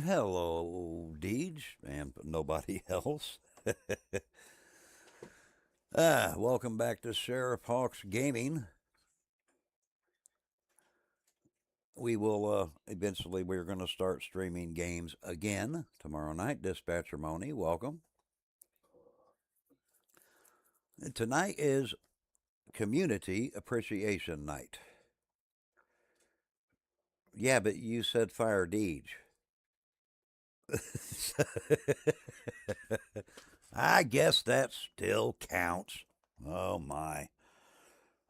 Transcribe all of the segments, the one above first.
Hello, Deej, and nobody else. Welcome back to Sheriff Hawks Gaming. We will eventually we're going to start streaming games again tomorrow night. Dispatcher Moni, welcome. And tonight is Community Appreciation Night. Yeah, but you said Fire Deej. I guess that still counts. Oh my.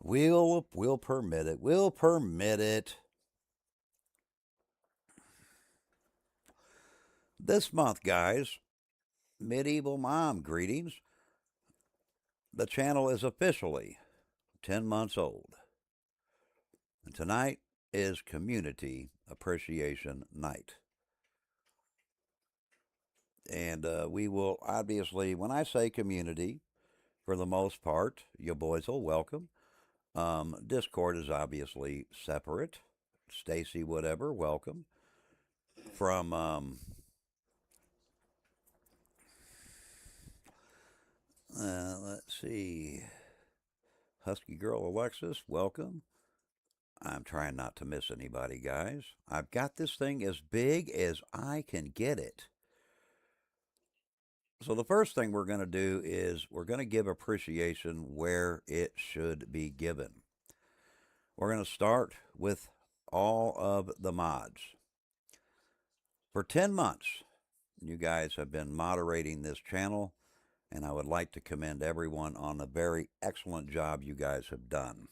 We'll permit it. We'll permit it. This month, guys, Medieval Mom greetings. The channel is officially 10 months old. And tonight is Community Appreciation Night. And we will obviously, when I say community, for the most part, you boys will welcome. Discord is obviously separate. Stacy, whatever, welcome. From let's see, Husky Girl Alexis, welcome. I'm trying not to miss anybody, guys. I've got this thing as big as I can get it. So, the first thing we're going to do is we're going to give appreciation where it should be given. We're going to start with all of the mods. For 10 months, you guys have been moderating this channel, and I would like to commend everyone on the very excellent job you guys have done.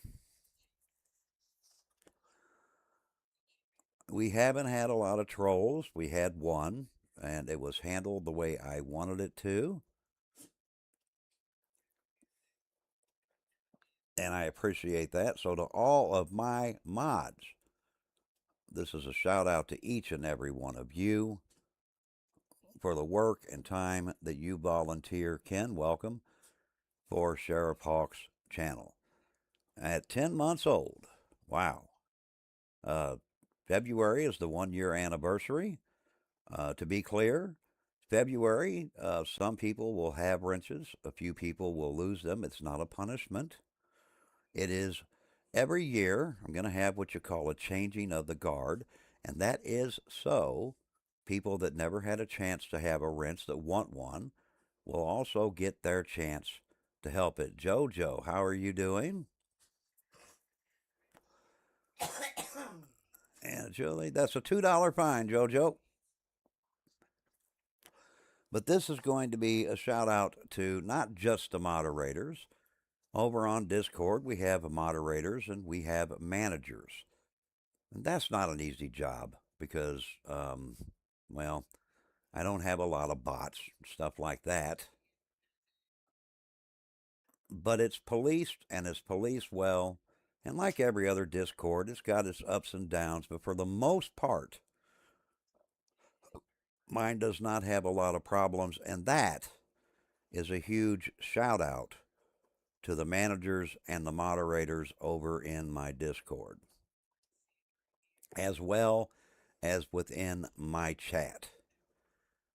We haven't had a lot of trolls. We had one, and it was handled the way I wanted it to. And I appreciate that. So, to all of my mods, this is a shout out to each and every one of you for the work and time that you volunteer. Ken, welcome, for Sheriff Hawk's channel. At 10 months old, wow. February is the 1 year anniversary. To be clear, February, some people will have wrenches, a few people will lose them. It's not a punishment. It is every year I'm going to have what you call a changing of the guard, and that is so people that never had a chance to have a wrench that want one will also get their chance to help it. Jojo, how are you doing? And Julie, that's a $2 fine, Jojo. But this is going to be a shout out to not just the moderators. Over on Discord, we have moderators and we have managers. And that's not an easy job because, well, I don't have a lot of bots, stuff like that. But it's policed and it's policed well. And like every other Discord, it's got its ups and downs. But for the most part, mine does not have a lot of problems. And that is a huge shout out to the managers and the moderators over in my Discord, as well as within my chat.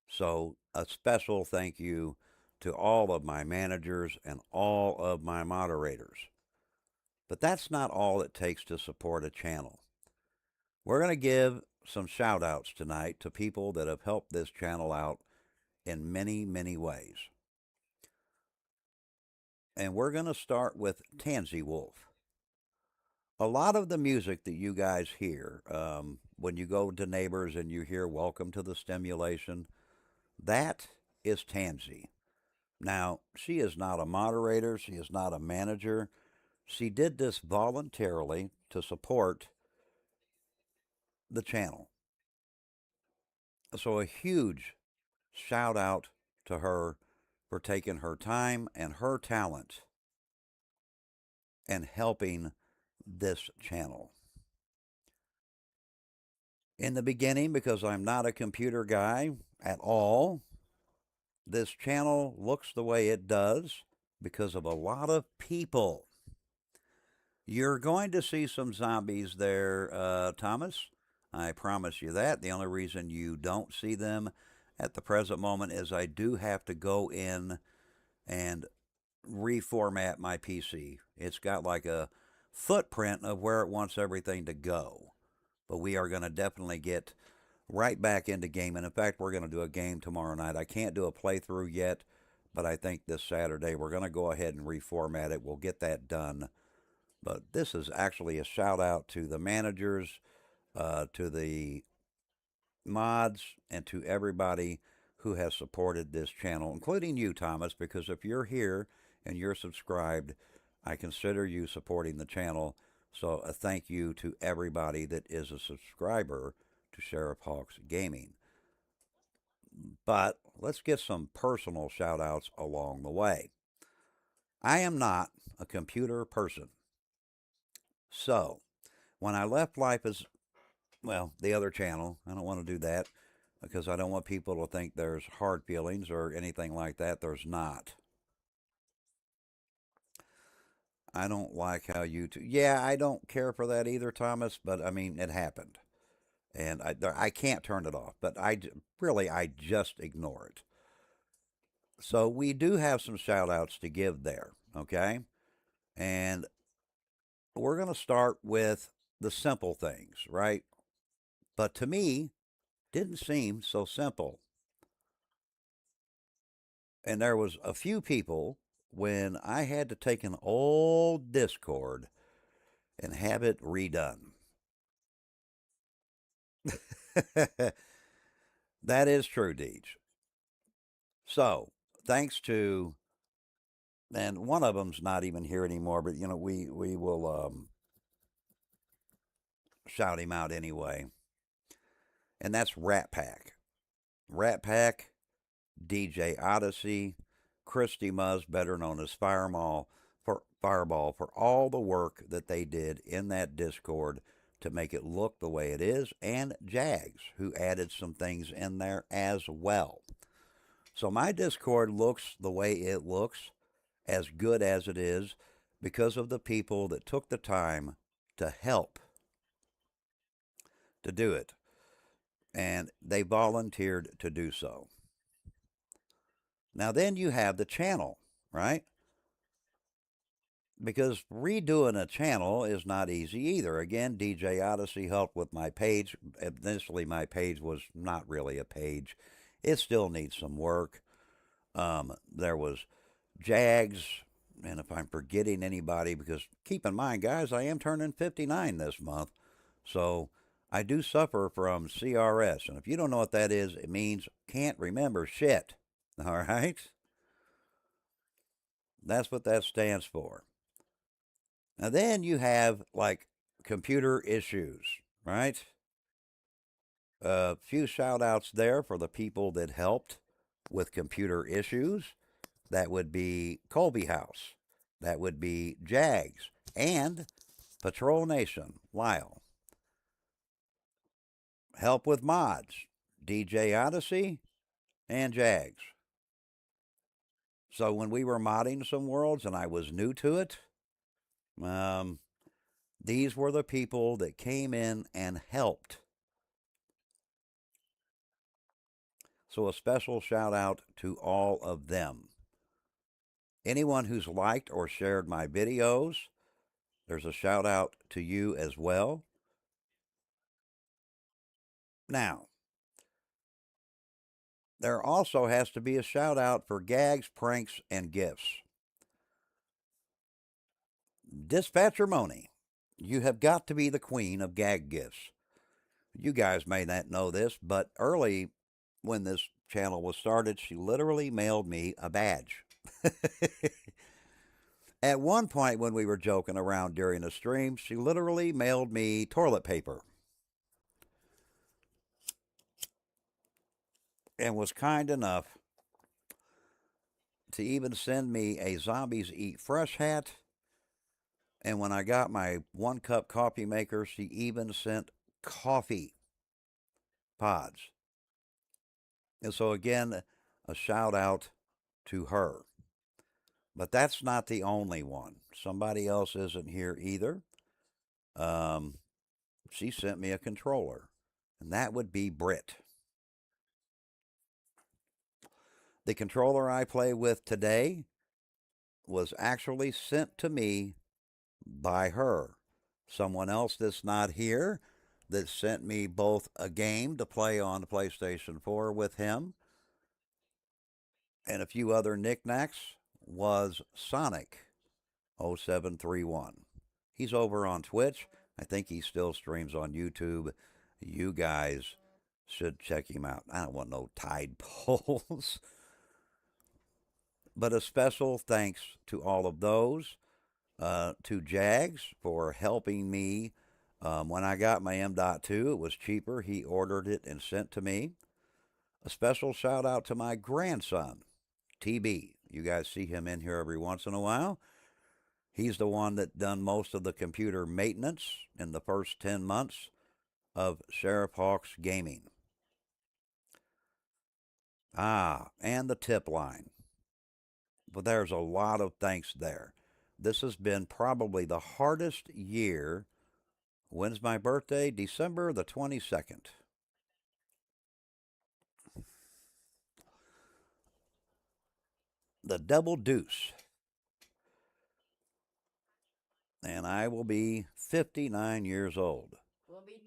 So, a special thank you to all of my managers and all of my moderators. But that's not all it takes to support a channel. We're going to give some shout outs tonight to people that have helped this channel out in many, many ways. And we're going to start with Tansy Wolf. A lot of the music that you guys hear when you go to neighbors and you hear Welcome to the Stimulation, that is Tansy. Now, she is not a moderator, she is not a manager. She did this voluntarily to support the channel. So, a huge shout out to her for taking her time and her talent and helping this channel. In the beginning, because I'm not a computer guy at all, this channel looks the way it does because of a lot of people. You're going to see some zombies there, Thomas. I promise you that. The only reason you don't see them at the present moment is I do have to go in and reformat my PC. It's got like a footprint of where it wants everything to go. But we are going to definitely get right back into gaming. In fact, we're going to do a game tomorrow night. I can't do a playthrough yet, but I think this Saturday we're going to go ahead and reformat it. We'll get that done. But this is actually a shout out to the managers, to the mods, and to everybody who has supported this channel, including you, Thomas, because if you're here and you're subscribed, I consider you supporting the channel. So a thank you to everybody that is a subscriber to Sheriff Hawks Gaming. But let's get some personal shout outs along the way. I am not a computer person. So when I left Life as, well, the other channel, I don't want to do that because I don't want people to think there's hard feelings or anything like that. There's not. I don't like how YouTube. Yeah, I don't care for that either, Thomas. But I mean, it happened, and I can't turn it off. But I just ignore it. So we do have some shout outs to give there, okay? And we're going to start with the simple things, right? But to me, didn't seem so simple. And there was a few people when I had to take an old Discord and have it redone. That is true, Deej. So, thanks to, and one of them's not even here anymore, but we will shout him out anyway. And that's Rat Pack. Rat Pack, DJ Odyssey, Christy Muzz, better known as Fireball, for all the work that they did in that Discord to make it look the way it is, and Jags, who added some things in there as well. So my Discord looks the way it looks, as good as it is, because of the people that took the time to help to do it. And they volunteered to do so. Now, then you have the channel, right? Because redoing a channel is not easy either. Again, DJ Odyssey helped with my page. Initially, my page was not really a page, it still needs some work. There was Jags, and if I'm forgetting anybody, because keep in mind, guys, I am turning 59 this month, so I do suffer from CRS. And if you don't know what that is, it means can't remember shit. All right? That's what that stands for. Now, then you have like computer issues, right? A few shout outs there for the people that helped with computer issues. That would be Colby House. That would be Jags and Patrol Nation, Lyle. Help with mods, DJ Odyssey and Jags. So when we were modding some worlds and I was new to it, these were the people that came in and helped. So a special shout out to all of them. Anyone who's liked or shared my videos, there's a shout out to you as well. Now, there also has to be a shout out for gags, pranks, and gifts. Dispatcher Moni, you have got to be the queen of gag gifts. You guys may not know this, but early when this channel was started, she literally mailed me a badge. At one point when we were joking around during a stream, she literally mailed me toilet paper. And was kind enough to even send me a Zombies Eat Fresh hat. And when I got my 1-cup coffee maker, she even sent coffee pods. And so, again, a shout out to her. But that's not the only one. Somebody else isn't here either. She sent me a controller. and that would be Brit. The controller I play with today was actually sent to me by her. Someone else that's not here that sent me both a game to play on the PlayStation 4 with him and a few other knickknacks was Sonic 0731. He's over on Twitch. I think he still streams on YouTube. You guys should check him out. I don't want no tide poles. But a special thanks to all of those, to Jags for helping me. When I got my M.2, it was cheaper. He ordered it and sent to me. A special shout out to my grandson, TB. You guys see him in here every once in a while. He's the one that done most of the computer maintenance in the first 10 months of Sheriff Hawks Gaming. And the tip line. But there's a lot of thanks there. This has been probably the hardest year. When's my birthday? December the 22nd. The double deuce. And I will be 59 years old. We'll be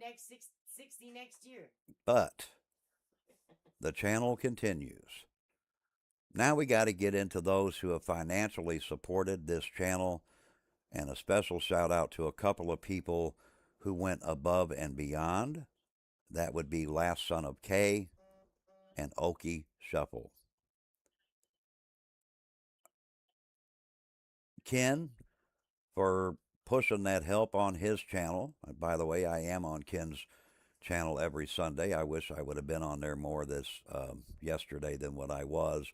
60 next year. But the channel continues. Now we got to get into those who have financially supported this channel, and a special shout out to a couple of people who went above and beyond. That would be Last Son of K and Okie Shuffle. Ken, for pushing that help on his channel. By the way, I am on Ken's channel every Sunday. I wish I would have been on there more this yesterday than what I was.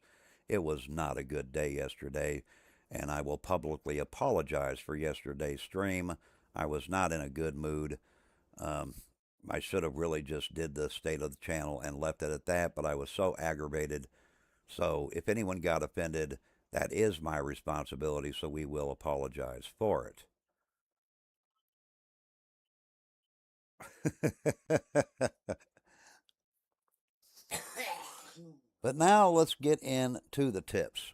It was not a good day yesterday, and I will publicly apologize for yesterday's stream. I was not in a good mood. I should have really just did the state of the channel and left it at that, but I was so aggravated. So if anyone got offended, that is my responsibility, so we will apologize for it. But now let's get into the tips.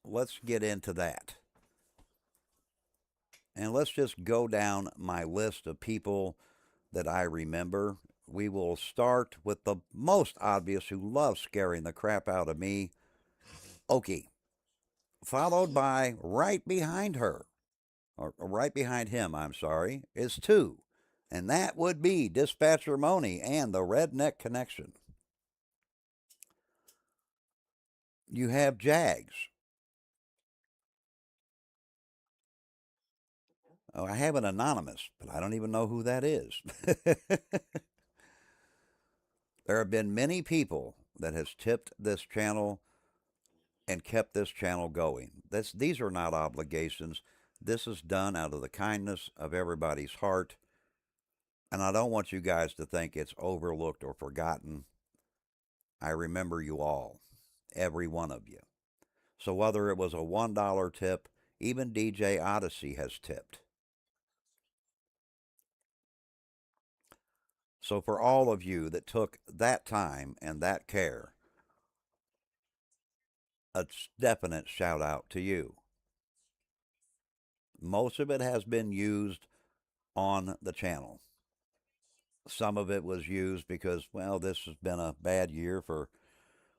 Let's get into that. And let's just go down my list of people that I remember. We will start with the most obvious, who loves scaring the crap out of me, Okie, followed by right behind her, or right behind him, I'm sorry, is 2. And that would be Dispatcher Moni and the Redneck Connection. You have Jags. Oh, I have an anonymous, but I don't even know who that is. There have been many people that has tipped this channel and kept this channel going. These are not obligations. This is done out of the kindness of everybody's heart. And I don't want you guys to think it's overlooked or forgotten. I remember you all, every one of you. So whether it was a $1 tip, even DJ Odyssey has tipped. So for all of you that took that time and that care, a definite shout out to you. Most of it has been used on the channel. Some of it was used because, well, this has been a bad year for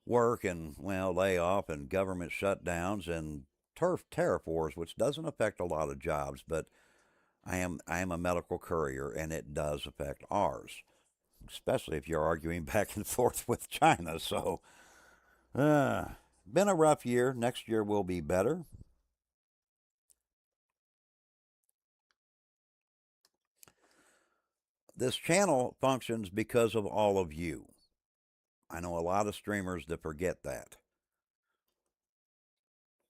work and, well, layoff and government shutdowns and tariff wars, which doesn't affect a lot of jobs, but I am a medical courier and it does affect ours, especially if you're arguing back and forth with China. So, been a rough year. Next year will be better. This channel functions because of all of you. I know a lot of streamers that forget that.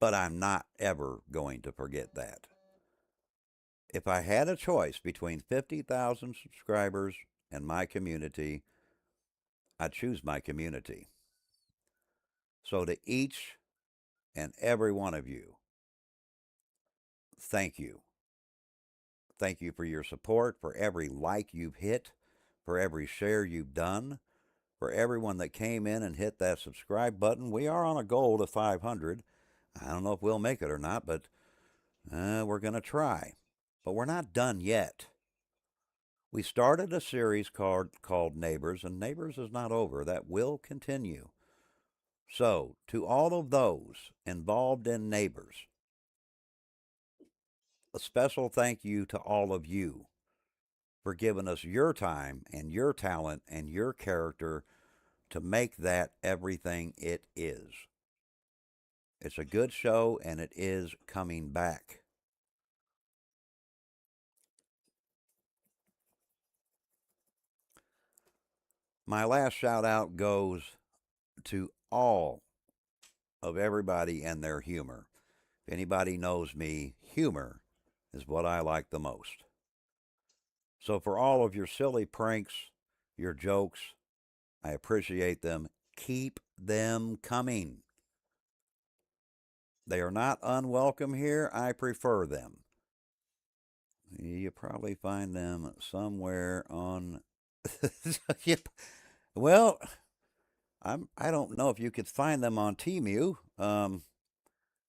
But I'm not ever going to forget that. If I had a choice between 50,000 subscribers and my community, I'd choose my community. So to each and every one of you, thank you. Thank you for your support, for every like you've hit, for every share you've done, for everyone that came in and hit that subscribe button. We are on a goal to 500. I don't know if we'll make it or not, but we're going to try. But we're not done yet. We started a series called Neighbors, and Neighbors is not over. That will continue. So, to all of those involved in Neighbors, a special thank you to all of you for giving us your time and your talent and your character to make that everything it is. It's a good show, and it is coming back. My last shout out goes to all of everybody and their humor. If anybody knows me, humor is what I like the most. So, for all of your silly pranks, your jokes, I appreciate them. Keep them coming. They are not unwelcome here. I prefer them. You probably find them somewhere on. Yep. Well, I don't know if you could find them on Temu. And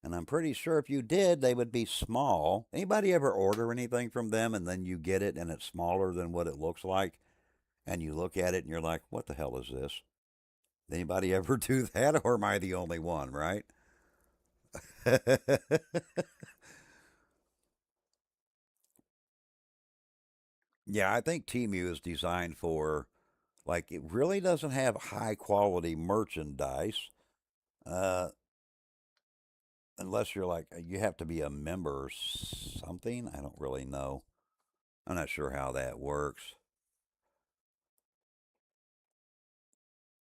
I'm pretty sure if you did, they would be small. Anybody ever order anything from them and then you get it and it's smaller than what it looks like? And you look at it and you're like, what the hell is this? Anybody ever do that? Or am I the only one, right? Yeah, I think Temu is designed for, like, it really doesn't have high quality merchandise. Uh, unless you're like, you have to be a member or something. I don't really know. I'm not sure how that works.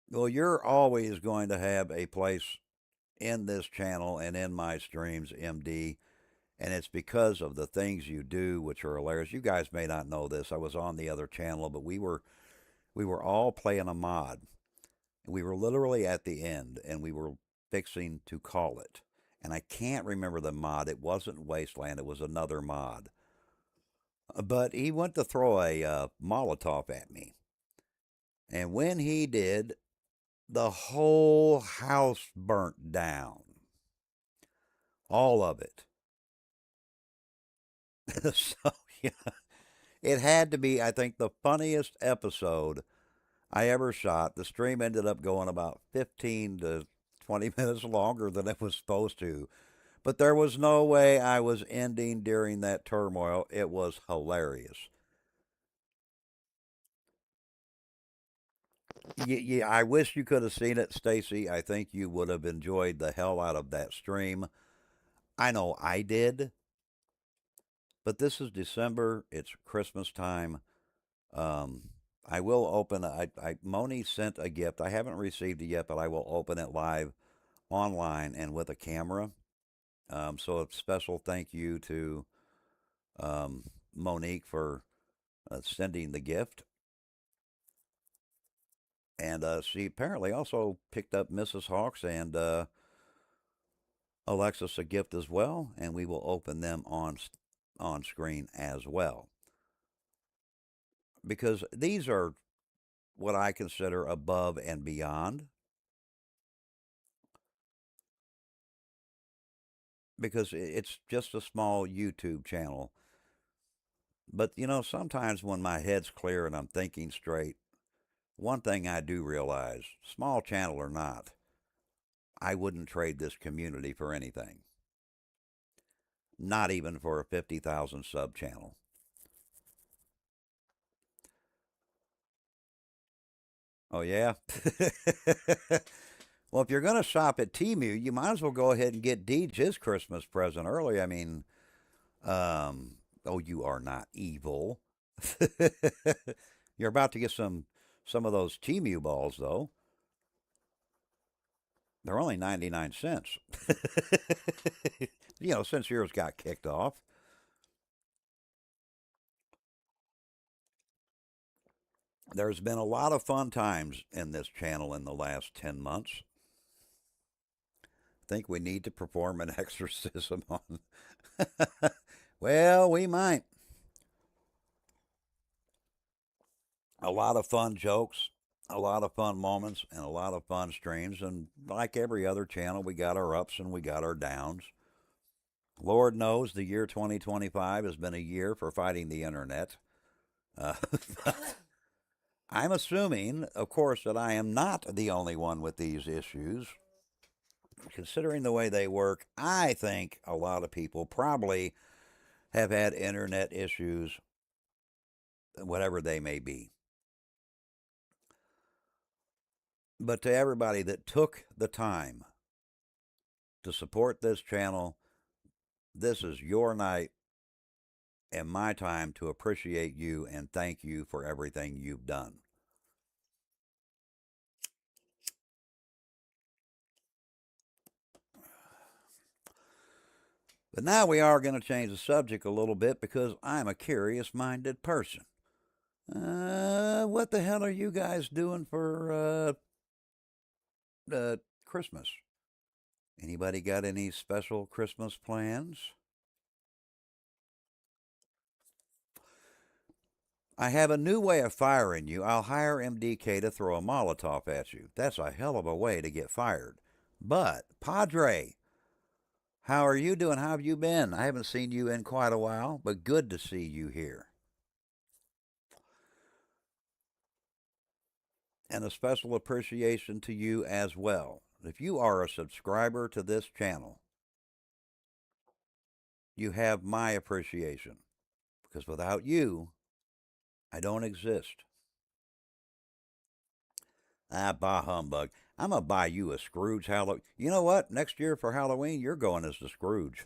Well, you're always going to have a place in this channel and in my streams, MD, and it's because of the things you do, which are hilarious. You guys may not know this. I was on the other channel, but we were all playing a mod. We were literally at the end, and we were fixing to call it. And I can't remember the mod. It wasn't Wasteland. It was another mod. But he went to throw a Molotov at me. And when he did, the whole house burnt down. All of it. So, yeah, it had to be, I think, the funniest episode I ever shot. The stream ended up going about 15 to 20 minutes longer than it was supposed to. But there was no way I was ending during that turmoil. It was hilarious. Yeah, I wish you could have seen it, Stacy. I think you would have enjoyed the hell out of that stream. I know I did, but this is December. It's Christmas time. Um, I will open. Moni sent a gift. I haven't received it yet, but I will open it live online and with a camera. So a special thank you to Monique for sending the gift. And she apparently also picked up Mrs. Hawks and Alexis a gift as well, and we will open them on screen as well. Because these are what I consider above and beyond. Because it's just a small YouTube channel. But sometimes when my head's clear and I'm thinking straight, one thing I do realize, small channel or not, I wouldn't trade this community for anything. Not even for a 50,000 sub channel. Oh, yeah? Well, if you're going to shop at Temu, you might as well go ahead and get Deej his Christmas present early. I mean, oh, you are not evil. You're about to get some of those Temu balls, though. They're only 99 cents. Since yours got kicked off. There's been a lot of fun times in this channel in the last 10 months. I think we need to perform an exorcism on. Well, we might. a lot of fun jokes, a lot of fun moments, and a lot of fun streams. And like every other channel, we got our ups and we got our downs. Lord knows the year 2025 has been a year for fighting the internet. Uh, I'm assuming, of course, that I am not the only one with these issues. Considering the way they work, I think a lot of people probably have had internet issues, whatever they may be. But to everybody that took the time to support this channel, this is your night and my time to appreciate you and thank you for everything you've done. But now we are going to change the subject a little bit because I'm a curious minded person. What the hell are you guys doing for Christmas? Anybody got any special Christmas plans? I have a new way of firing you. I'll hire MDK to throw a Molotov at you. That's a hell of a way to get fired. But, Padre, how are you doing? How have you been? I haven't seen you in quite a while, but good to see you here. And a special appreciation to you as well. If you are a subscriber to this channel, you have my appreciation. Because without you, I don't exist. Bah humbug. I'm going to buy you a Scrooge Halloween. You know what? Next year for Halloween, you're going as the Scrooge.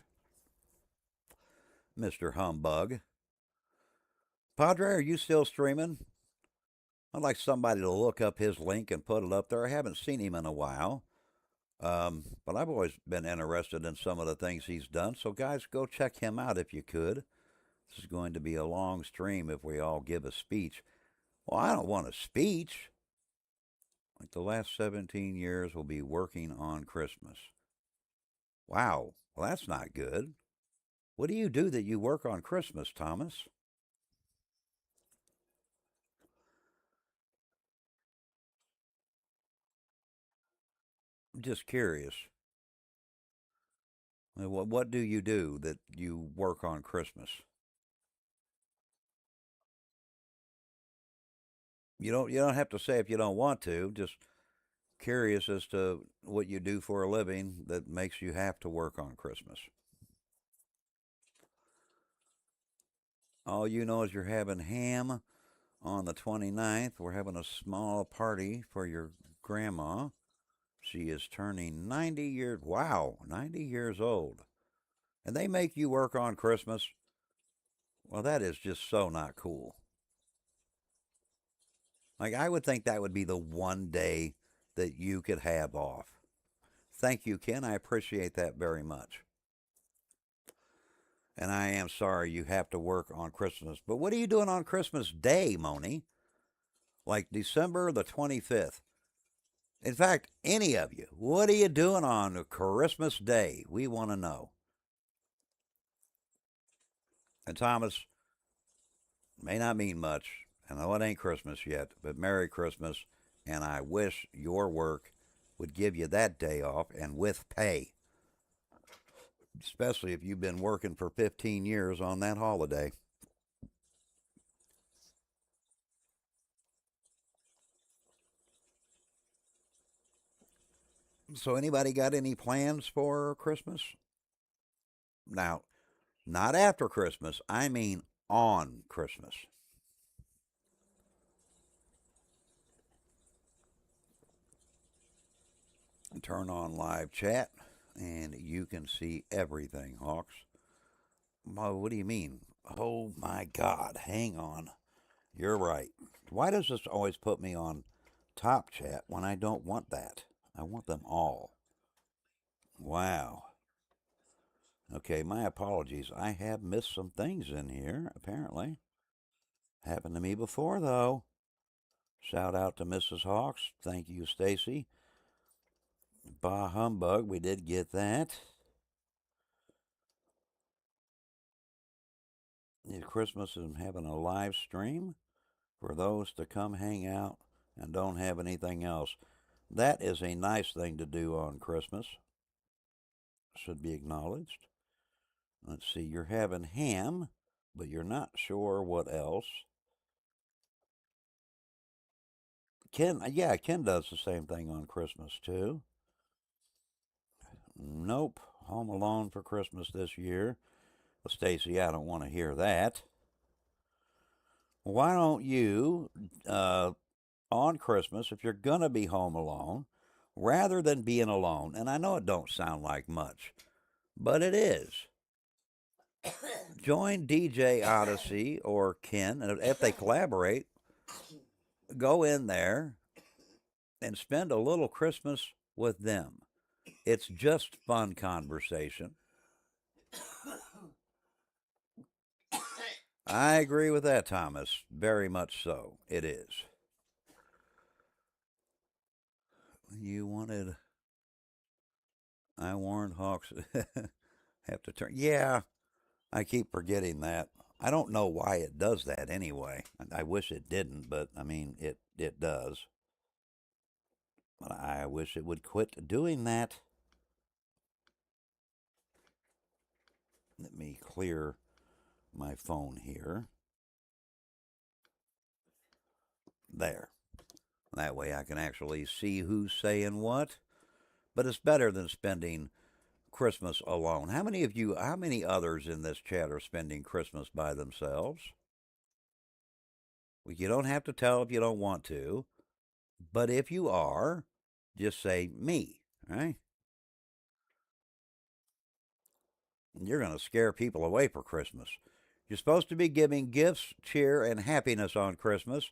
Mr. Humbug. Padre, are you still streaming? I'd like somebody to look up his link and put it up there. I haven't seen him in a while. But I've always been interested in some of the things he's done. So, guys, go check him out if you could. This is going to be a long stream if we all give a speech. Well, I don't want a speech. Like the last 17 years, we'll be working on Christmas. Wow. Well, that's not good. What do you do that you work on Christmas, Thomas? I'm just curious. What do you do that you work on Christmas? You don't have to say if you don't want to. Just curious as to what you do for a living that makes you have to work on Christmas. All you know is you're having ham on the 29th. We're having a small party for your grandma. She is turning 90 years. Wow, 90 years old. And they make you work on Christmas. Well, that is just so not cool. Like, I would think that would be the one day that you could have off. Thank you, Ken. I appreciate that very much. And I am sorry you have to work on Christmas. But what are you doing on Christmas Day, Moni? Like December the 25th. In fact, any of you, what are you doing on Christmas Day? We want to know. And Thomas, may not mean much. I know it ain't Christmas yet, but Merry Christmas. And I wish your work would give you that day off and with pay, especially if you've been working for 15 years on that holiday. So, anybody got any plans for Christmas? Now, not after Christmas, I mean on Christmas. Turn on live chat and you can see everything, Hawks. What do you mean? Oh my God, hang on. You're right. Why does this always put me on top chat when I don't want that? I want them all. Wow. Okay, my apologies. I have missed some things in here, apparently. Happened to me before, though. Shout out to Mrs. Hawks. Thank you, Stacy. Bah humbug, we did get that. Christmas and having a live stream. for those to come hang out and don't have anything else. That is a nice thing to do on Christmas. Should be acknowledged. Let's see, you're having ham, but you're not sure what else. Ken, yeah, Ken does the same thing on Christmas too. Nope, home alone for Christmas this year. Well, Stacy, I don't want to hear that. Why don't you, on Christmas, if you're gonna be home alone, rather than being alone, and I know it don't sound like much, but it is. Join DJ Odyssey or Ken, and if they collaborate, go in there and spend a little Christmas with them. It's just fun conversation. I agree with that, Thomas. Very much so. It is. You wanted. I warned Hawks have to turn. Yeah, I keep forgetting that. I don't know why it does that anyway. I wish it didn't, but I mean, it does. But I wish it would quit doing that. Let me clear my phone here. There. That way I can actually see who's saying what. But it's better than spending Christmas alone. How many others in this chat are spending Christmas by themselves? Well, you don't have to tell if you don't want to. But if you are, just say me, right? You're going to scare people away for Christmas. You're supposed to be giving gifts, cheer, and happiness on Christmas,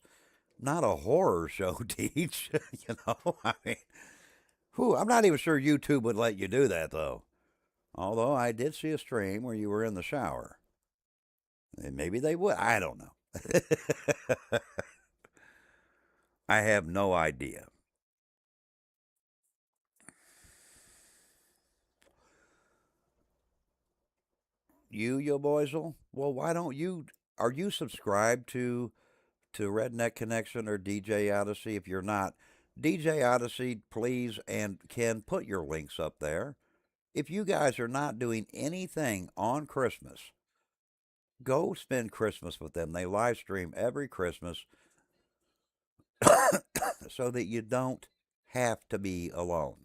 not a horror show, Teach. I mean, I'm not even sure YouTube would let you do that, though. Although I did see a stream where you were in the shower. And maybe they would. I don't know. I have no idea. Yo Boysel? Well, why don't you? Are you subscribed to Redneck Connection or DJ Odyssey? If you're not, DJ Odyssey, please, and Ken, put your links up there. If you guys are not doing anything on Christmas, go spend Christmas with them. They live stream every Christmas so that you don't have to be alone.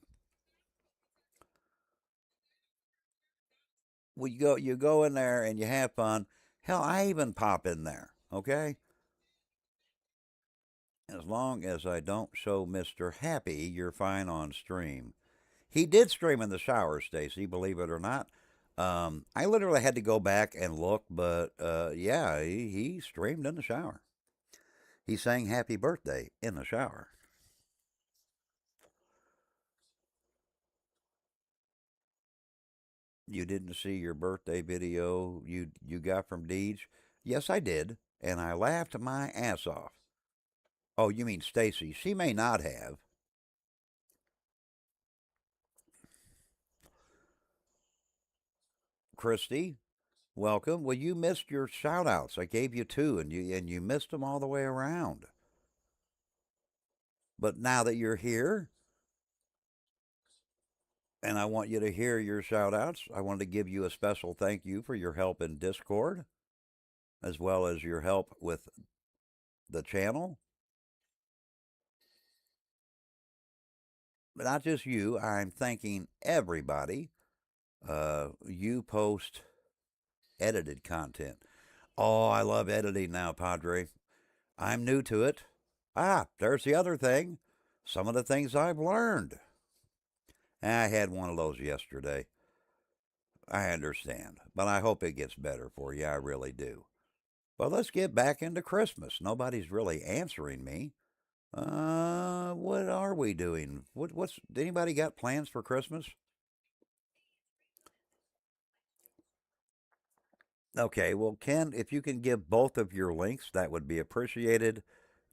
You go in there and you have fun. Hell, I even pop in there, okay? As long as I don't show Mr. Happy, you're fine on stream. He did stream in the shower, Stacy, believe it or not. I literally had to go back and look, but yeah, he streamed in the shower. He sang happy birthday in the shower. You didn't see your birthday video you got from Deej? Yes, I did, and I laughed my ass off. Oh, you mean Stacy? She may not have. Christy, welcome. Well, you missed your shout outs. I gave you two, and you missed them all the way around. But now that you're here, and I want you to hear your shout outs, I wanted to give you a special thank you for your help in Discord, as well as your help with the channel. But not just you, I'm thanking everybody. You post edited content. Oh, I love editing now, Padre. I'm new to it. Ah, there's the other thing. Some of the things I've learned. I had one of those yesterday. I understand, but I hope it gets better for you. I really do. But let's get back into Christmas. Nobody's really answering me. What are we doing? What's anybody got plans for Christmas? Okay, well, Ken, if you can give both of your links, that would be appreciated.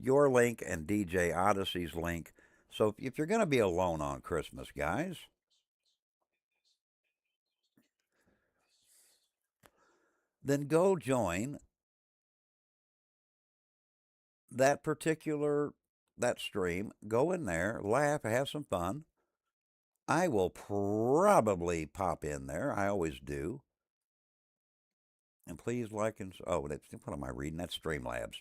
Your link and DJ Odyssey's link. So if you're going to be alone on Christmas, guys, then go join that particular that stream, go in there, laugh, have some fun. I will probably pop in there. I always do. And please like and what am I reading? That's Streamlabs.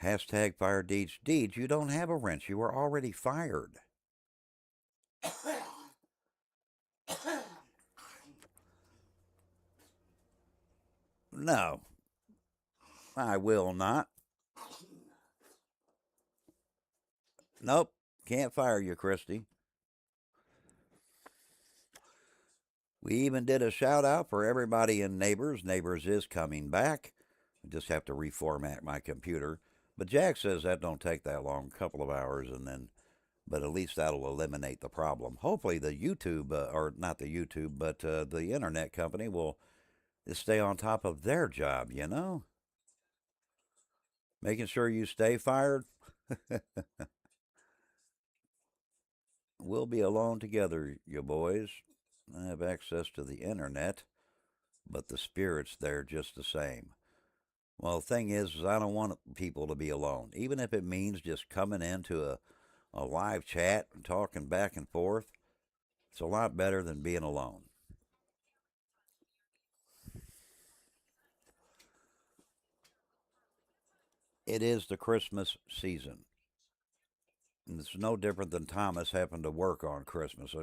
Hashtag fire Deeds. Deeds, you don't have a wrench. You were already fired. No, I will not. Nope, can't fire you, Christy. We even did a shout out for everybody in Neighbors. Neighbors is coming back. I just have to reformat my computer. But Jack says that don't take that long, a couple of hours, and then, but at least that'll eliminate the problem. Hopefully, the YouTube, or not the YouTube, but the internet company will stay on top of their job, you know? Making sure you stay fired. We'll be alone together, you boys. I have access to the internet, but the spirit's there just the same. Well, the thing is I don't want people to be alone, even if it means just coming into a live chat and talking back and forth. It's a lot better than being alone. It is the Christmas season. And it's no different than Thomas having to work on Christmas.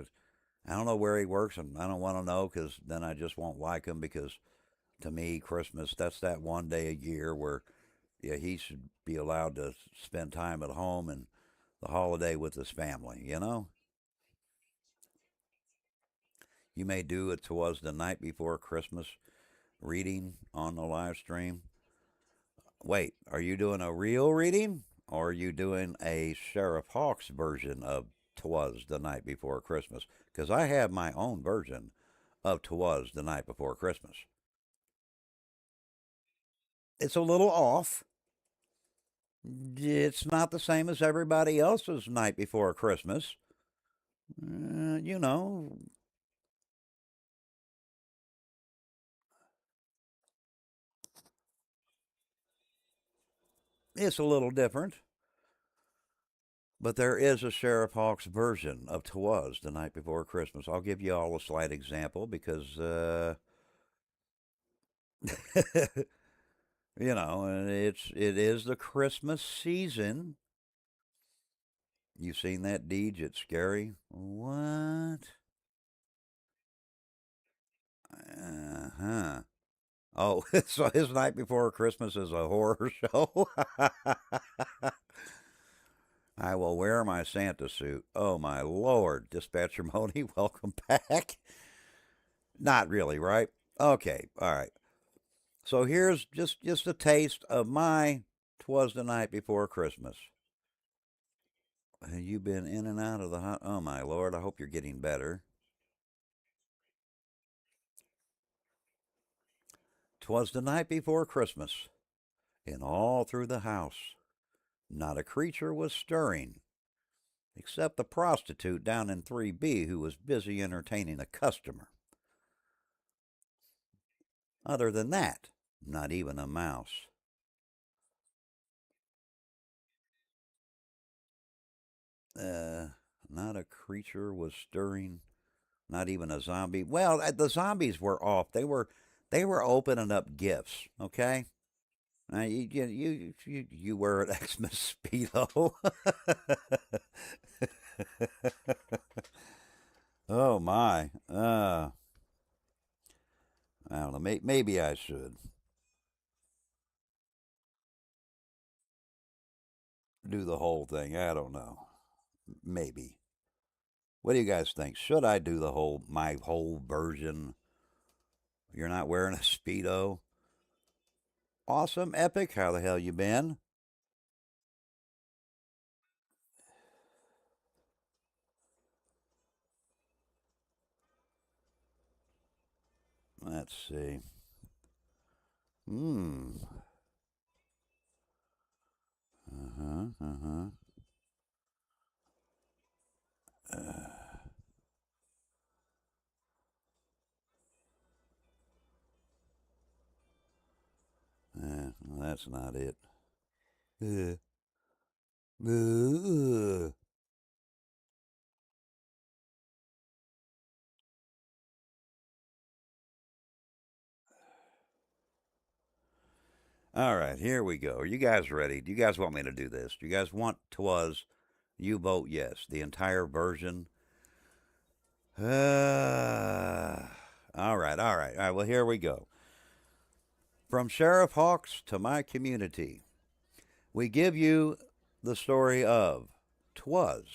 I don't know where he works, and I don't want to know because then I just won't like him because to me, Christmas, that's that one day a year where yeah, he should be allowed to spend time at home and the holiday with his family, you know? You may do it was the night before Christmas reading on the live stream. Wait, are you doing a real reading? Or are you doing a Sheriff Hawks version of Twas the Night Before Christmas? Because I have my own version of Twas the Night Before Christmas. It's a little off. It's not the same as everybody else's Night Before Christmas. You know, it's a little different. But there is a Sheriff Hawks version of Twas the Night Before Christmas. I'll give you all a slight example because, you know, it is the Christmas season. You've seen that, Deej? It's scary. What? Uh huh. Oh, so his Night Before Christmas is a horror show? I will wear my Santa suit. Oh, my Lord. Dispatcher Moni, welcome back. Not really, right? Okay, all right. So here's just a taste of my "Twas the Night Before Christmas." Have you been in and out of the hot? Oh my Lord! I hope you're getting better. "'Twas the night before Christmas, and all through the house not a creature was stirring, except the prostitute down in 3B who was busy entertaining a customer. Other than that, not even a mouse. Uh, not a creature was stirring, not even a zombie. Well, the zombies were off. They were opening up gifts. Okay. You wear an Xmas speedo. Oh my. I don't know. Maybe I should do the whole thing. I don't know. Maybe. What do you guys think? Should I do my whole version? You're not wearing a speedo. Awesome, epic. How the hell you been? Let's see. Hmm. Uh huh. Uh huh. Well, that's not it. Uh, uh. All right, here we go. Are you guys ready? Do you guys want me to do this? Do you guys want "Twas"? You vote yes. The entire version. All right, all right, all right. Well, here we go. From Sheriff Hawks to my community, we give you the story of "Twas."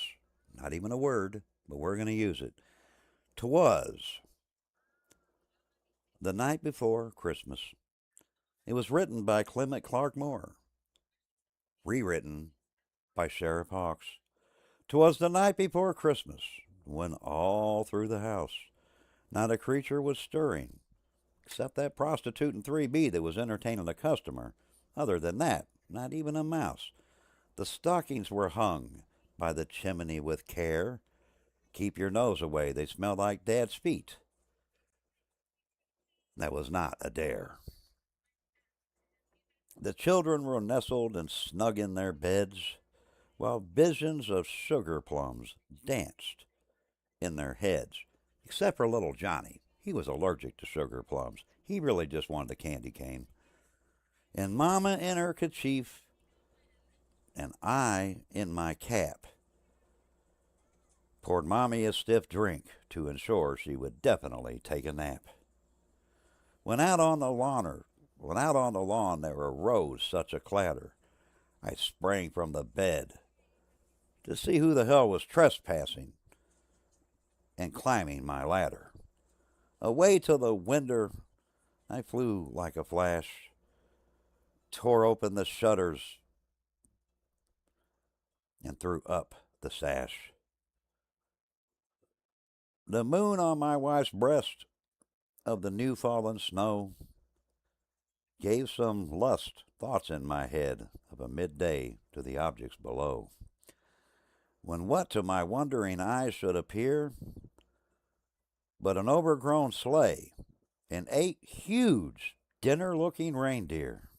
Not even a word, but we're going to use it. "Twas the night before Christmas." It was written by Clement Clark Moore, rewritten by Sheriff Hawks. "'Twas the night before Christmas, when all through the house not a creature was stirring, except that prostitute in 3B that was entertaining a customer. Other than that, not even a mouse. The stockings were hung by the chimney with care. Keep your nose away, they smell like Dad's feet. That was not a dare. The children were nestled and snug in their beds, while visions of sugar plums danced in their heads, except for little Johnny. He was allergic to sugar plums. He really just wanted the candy cane. And Mama in her kerchief, and I in my cap, poured Mommy a stiff drink to ensure she would definitely take a nap. When out on the lawn there arose such a clatter, I sprang from the bed to see who the hell was trespassing and climbing my ladder. Away to the window I flew like a flash, tore open the shutters, and threw up the sash. The moon on my wife's breast of the new fallen snow gave some lust thoughts in my head of a midday to the objects below. When what to my wondering eyes should appear but an overgrown sleigh and 8 huge dinner-looking reindeer,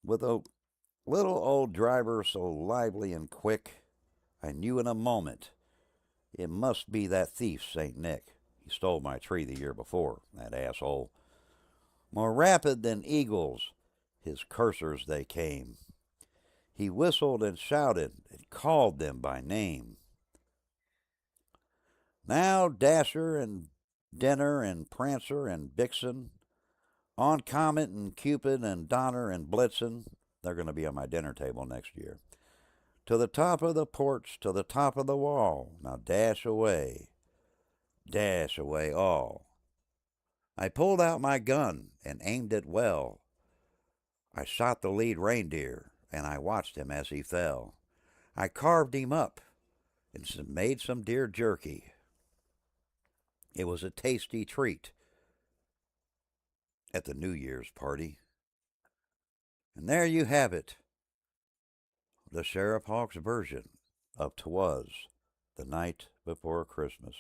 with a little old driver so lively and quick, I knew in a moment it must be that thief, St. Nick. He stole my tree the year before, that asshole. More rapid than eagles, his cursors they came. He whistled and shouted and called them by name. Now Dasher and Dinner and Prancer and Vixen, on Comet and Cupid and Donner and Blitzen, they're going to be on my dinner table next year. To the top of the porch, to the top of the wall, now dash away all. I pulled out my gun and aimed it well. I shot the lead reindeer, and I watched him as he fell. I carved him up and made some deer jerky. It was a tasty treat at the New Year's party. And there you have it, the Sheriff Hawks version of "'Twas the Night Before Christmas."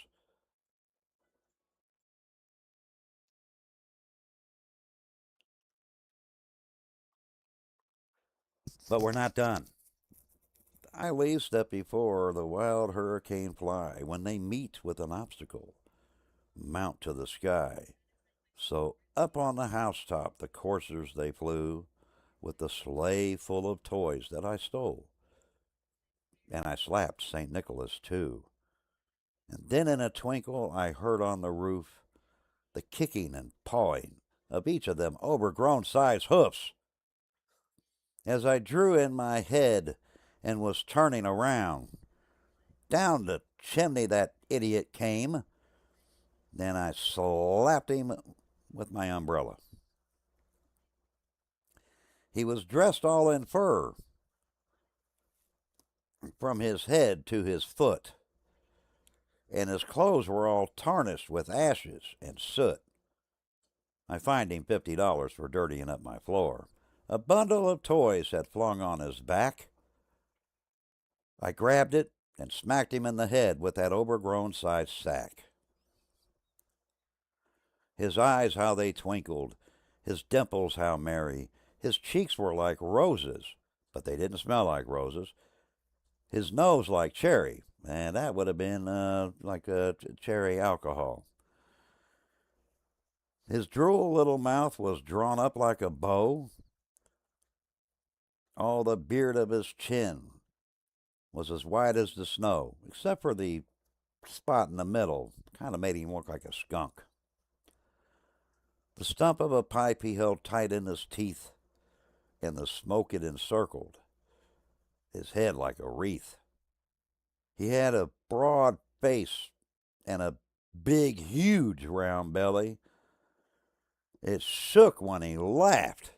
But we're not done. I leave step before the wild hurricane fly. When they meet with an obstacle, mount to the sky. So up on the housetop the coursers they flew, with the sleigh full of toys that I stole. And I slapped St. Nicholas too. And then in a twinkle I heard on the roof the kicking and pawing of each of them overgrown sized hoofs. As I drew in my head and was turning around, down the chimney that idiot came. Then I slapped him with my umbrella. He was dressed all in fur, from his head to his foot, and his clothes were all tarnished with ashes and soot. I fined him $50 for dirtying up my floor. A bundle of toys had flung on his back. I grabbed it and smacked him in the head with that overgrown sized sack. His eyes how they twinkled, his dimples how merry, His cheeks were like roses, but they didn't smell like roses. His nose like cherry, and that would have been like a cherry alcohol. His droll little mouth was drawn up like a bow. All the beard of his chin was as white as the snow, except for the spot in the middle. Kind of made him look like a skunk. The stump of a pipe he held tight in his teeth, and the smoke it encircled his head like a wreath. He had a broad face and a big, huge round belly. It shook when he laughed.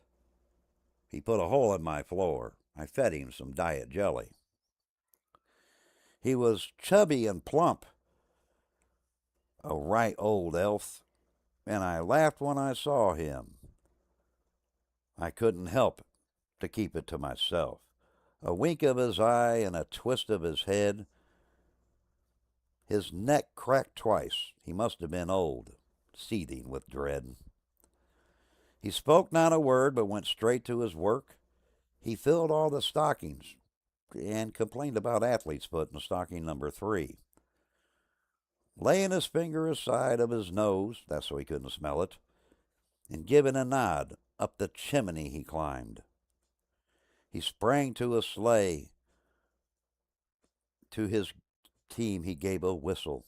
He put a hole in my floor. I fed him some diet jelly. He was chubby and plump, a right old elf, and I laughed when I saw him. I couldn't help to keep it to myself. A wink of his eye and a twist of his head. His neck cracked twice. He must have been old, seething with dread. He spoke not a word, but went straight to his work. He filled all the stockings and complained about athlete's foot in stocking number 3. Laying his finger aside of his nose, that's so he couldn't smell it, and giving a nod, up the chimney he climbed. He sprang to a sleigh. To his team he gave a whistle,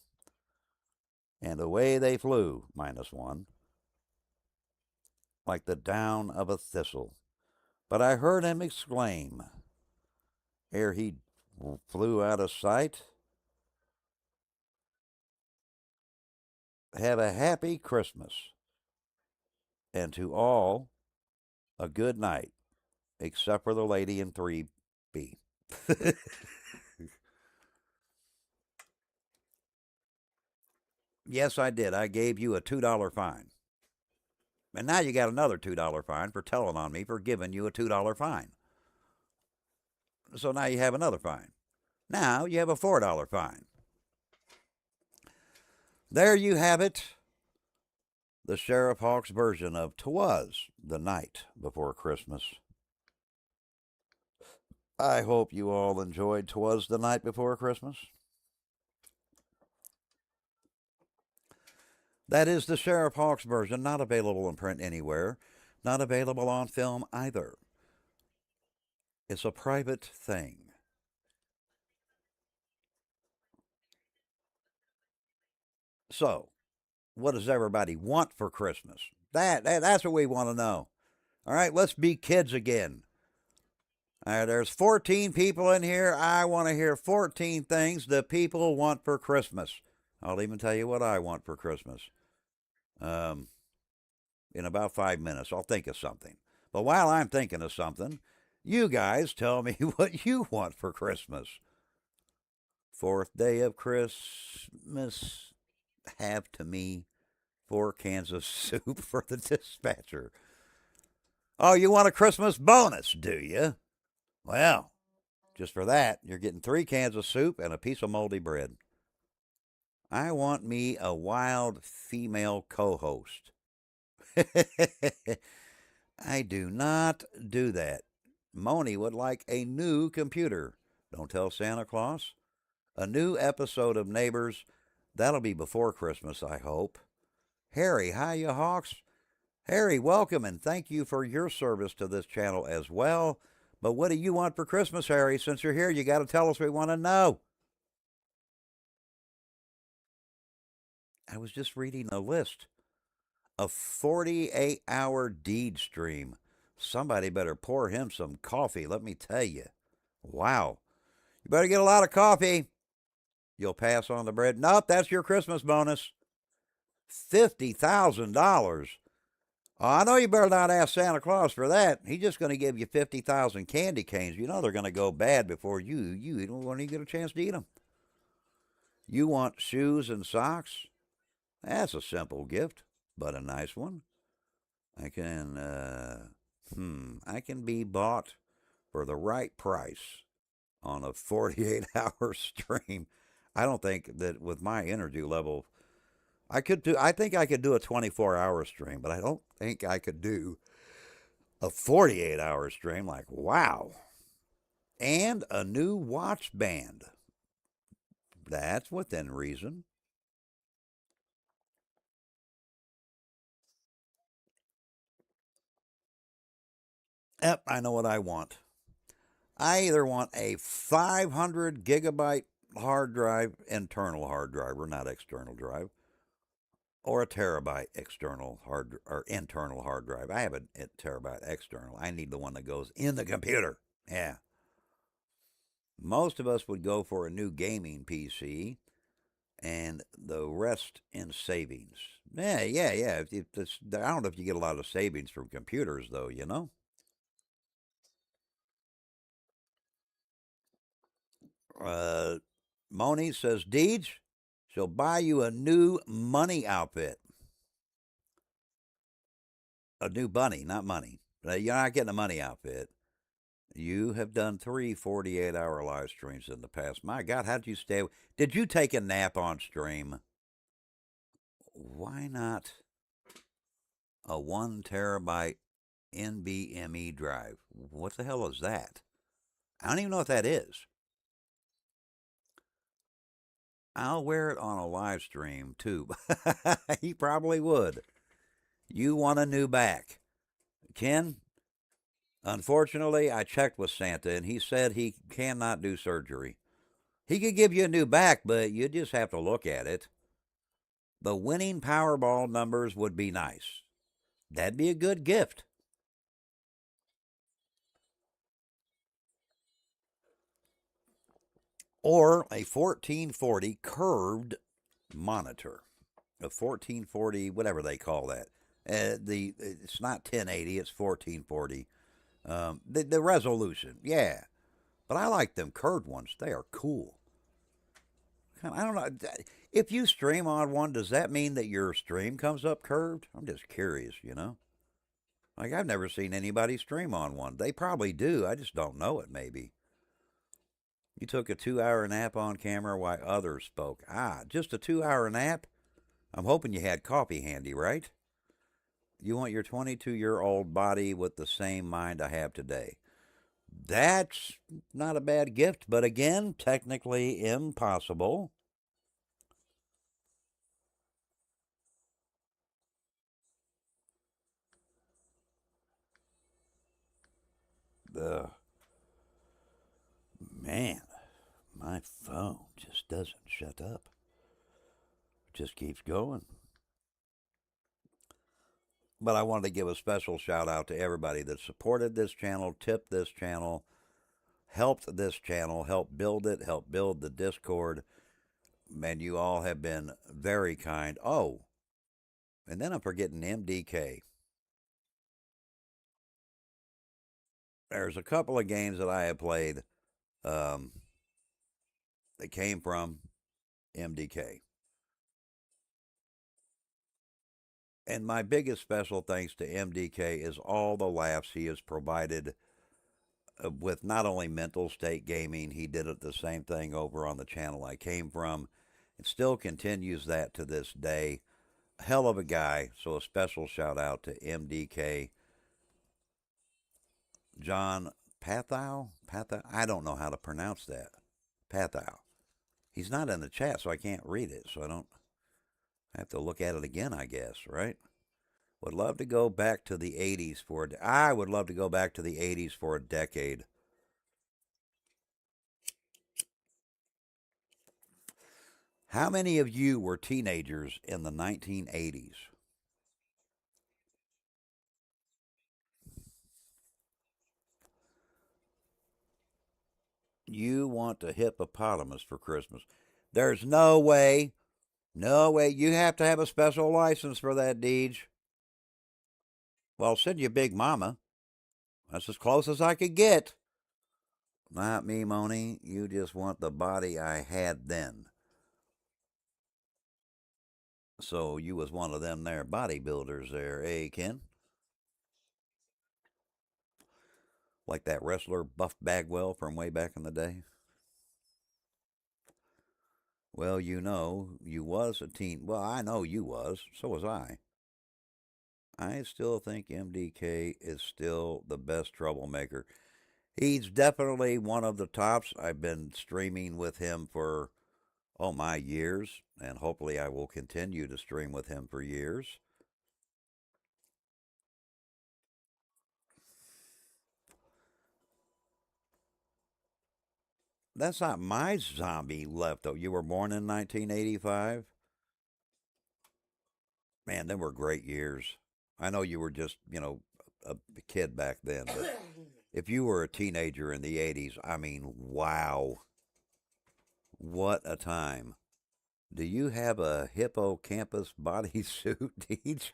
and away they flew, -1, like the down of a thistle. But I heard him exclaim, ere he flew out of sight, "Have a happy Christmas, and to all a good night, except for the lady in 3B." Yes, I did. I gave you a $2 fine. And now you got another $2 fine for telling on me for giving you a $2 fine. So now you have another fine. Now you have a $4 fine. There you have it. The Sheriff Hawks version of 'Twas the Night Before Christmas. I hope you all enjoyed 'Twas the Night Before Christmas. That is the Sheriff Hawks version, not available in print anywhere, not available on film either. It's a private thing. So, what does everybody want for Christmas? That's what we want to know. All right, let's be kids again. All right, there's 14 people in here. I want to hear 14 things the people want for Christmas. I'll even tell you what I want for Christmas. In about 5 minutes, I'll think of something. But while I'm thinking of something, you guys tell me what you want for Christmas. 4th day of Christmas, have to me 4 cans of soup for the dispatcher. Oh, you want a Christmas bonus, do you? Well, just for that, you're getting 3 cans of soup and a piece of moldy bread. I want me a wild female co-host. I do not do that. Moni would like a new computer. Don't tell Santa Claus. A new episode of Neighbors. That'll be before Christmas, I hope. Harry, hiya, Hawks. Harry, welcome and thank you for your service to this channel as well. But what do you want for Christmas, Harry? Since you're here, you got to tell us. We want to know. I was just reading a list. A 48-hour deed stream. Somebody better pour him some coffee, let me tell you. Wow. You better get a lot of coffee. You'll pass on the bread. Nope, that's your Christmas bonus. $50,000. Oh, I know you better not ask Santa Claus for that. He's just going to give you 50,000 candy canes. You know they're going to go bad before you don't even get a chance to eat them. You want shoes and socks? That's a simple gift, but a nice one. I can be bought for the right price on a 48-hour stream. I don't think that with my energy level, I think I could do a 24-hour stream, but I don't think I could do A 48-hour stream, like, wow. And a new watch band. That's within reason. Yep, I know what I want. I either want a 500 gigabyte hard drive, internal hard drive, or not external drive, or a terabyte external hard or internal hard drive. I have a terabyte external. I need the one that goes in the computer. Yeah. Most of us would go for a new gaming PC and the rest in savings. Yeah. I don't know if you get a lot of savings from computers, though, you know? Uh, Moni says, Deej, she'll buy you a new money outfit. A new bunny, not money. You're not getting a money outfit. You have done 3 48-hour live streams in the past. My God, how did you stay? Did you take a nap on stream? Why not a 1 terabyte NVMe drive? What the hell is that? I don't even know what that is. I'll wear it on a live stream too. He probably would. You want a new back. Ken, unfortunately, I checked with Santa and he said he cannot do surgery. He could give you a new back, but you just have to look at it. The winning Powerball numbers would be nice. That'd be a good gift. Or a 1440 curved monitor. A 1440, whatever they call that. It's not 1080, it's 1440. The resolution, yeah. But I like them curved ones. They are cool. I don't know. If you stream on one, does that mean that your stream comes up curved? I'm just curious, you know? Like, I've never seen anybody stream on one. They probably do. I just don't know it, maybe. You took a 2 hour nap on camera while others spoke. Ah, just a 2 hour nap? I'm hoping you had coffee handy, right? You want your 22-year-old body with the same mind I have today. That's not a bad gift, but again, technically impossible. Ugh. Man, my phone just doesn't shut up. It just keeps going. But I wanted to give a special shout out to everybody that supported this channel, tipped this channel, helped this channel, helped build it, helped build the Discord. And you all have been very kind. Oh, and then I'm forgetting MDK. There's a couple of games that I have played um, that came from MDK. And my biggest special thanks to MDK is all the laughs he has provided with not only mental state gaming, he did it the same thing over on the channel I came from, and still continues that to this day. Hell of a guy. So a special shout out to MDK. John Pathow? Pathow? I don't know how to pronounce that. Pathow. He's not in the chat, so I can't read it. So I have to look at it again, I guess, right? Would love to go back to the 80s for I would love to go back to the 80s for a decade. How many of you were teenagers in the 1980s? You want a hippopotamus for Christmas. There's no way. No way. You have to have a special license for that, Deej. Well, send you Big Mama. That's as close as I could get. Not me, Moni. You just want the body I had then. So you was one of them there bodybuilders there, eh, Ken? Like that wrestler Buff Bagwell from way back in the day? Well, you know, you was a teen. Well, I know you was. So was I. I still think MDK is still the best troublemaker. He's definitely one of the tops. I've been streaming with him for, oh my, years, and hopefully I will continue to stream with him for years. That's not my zombie left, though. You were born in 1985? Man, them were great years. I know you were just, a kid back then, but if you were a teenager in the 80s, I mean, wow. What a time. Do you have a hippocampus bodysuit, Deej?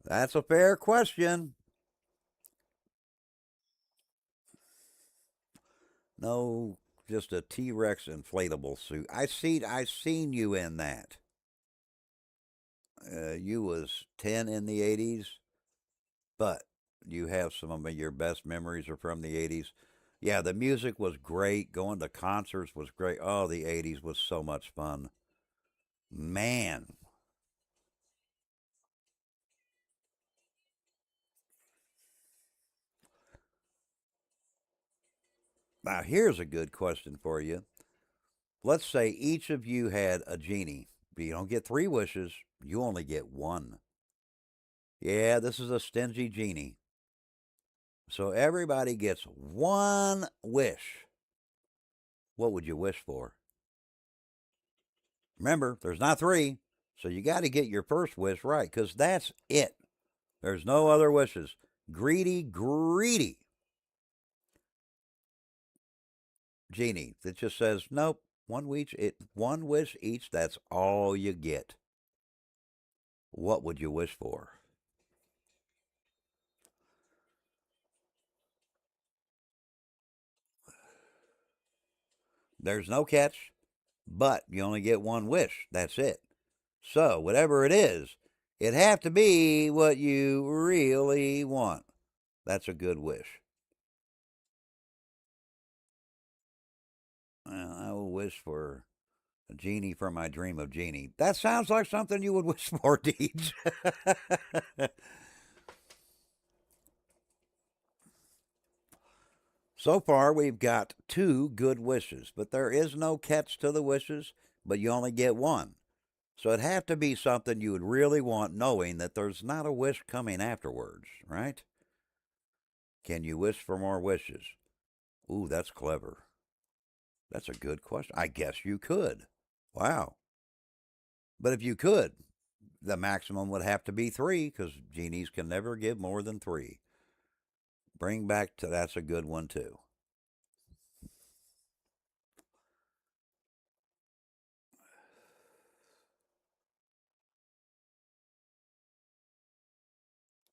That's a fair question. No, just a T-Rex inflatable suit. I seen you in that. You was 10 in the 80s, but you have some of your best memories are from the 80s. Yeah, the music was great. Going to concerts was great. Oh, the 80s was so much fun. Man. Now, here's a good question for you. Let's say each of you had a genie. You don't get three wishes, you only get one. Yeah, this is a stingy genie. So everybody gets one wish. What would you wish for? Remember, there's not three, so you got to get your first wish right because that's it. There's no other wishes. Greedy, greedy genie that just says, nope, one wish each, that's all you get. What would you wish for? There's no catch, but you only get one wish. That's it. So, whatever it is, it have to be what you really want. That's a good wish. I will wish for a genie from my dream of genie. That sounds like something you would wish for, Deej. So far, we've got two good wishes, but there is no catch to the wishes, but you only get one. So it'd have to be something you would really want, knowing that there's not a wish coming afterwards, right? Can you wish for more wishes? Ooh, that's clever. That's a good question. I guess you could. Wow. But if you could, the maximum would have to be three because genies can never give more than three. Bring back to that's a good one too.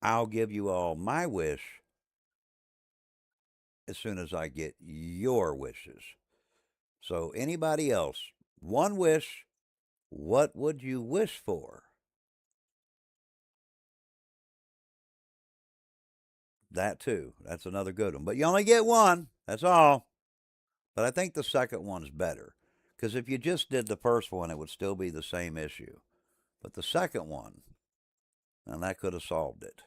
I'll give you all my wish as soon as I get your wishes. So, anybody else, one wish, what would you wish for? That too. That's another good one. But you only get one. That's all. But I think the second one's better. Because if you just did the first one, it would still be the same issue. But the second one, and that could have solved it.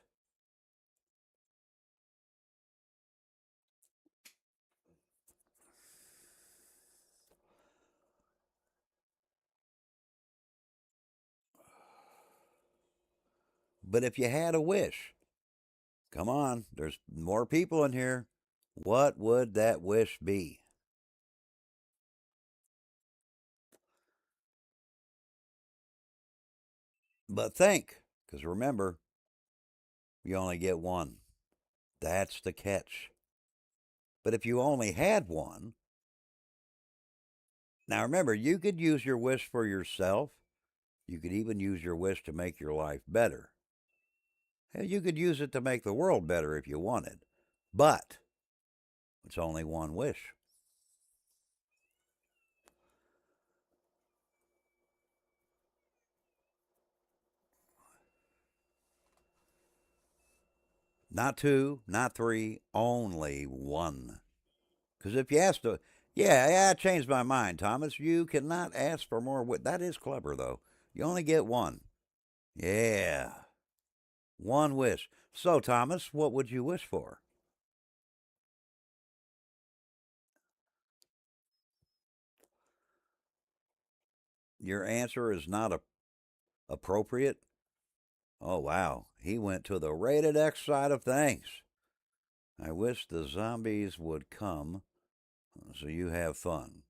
But if you had a wish, come on, there's more people in here. What would that wish be? But think, because remember, you only get one. That's the catch. But if you only had one, now remember, you could use your wish for yourself. You could even use your wish to make your life better. Hell, you could use it to make the world better if you wanted. But it's only one wish. Not two, not three, only one. Because if you ask to, yeah, I changed my mind, Thomas. You cannot ask for more. That is clever, though. You only get one. Yeah. One wish. So, Thomas, what would you wish for? Your answer is not appropriate? Oh, wow. He went to the rated X side of things. I wish the zombies would come so you have fun.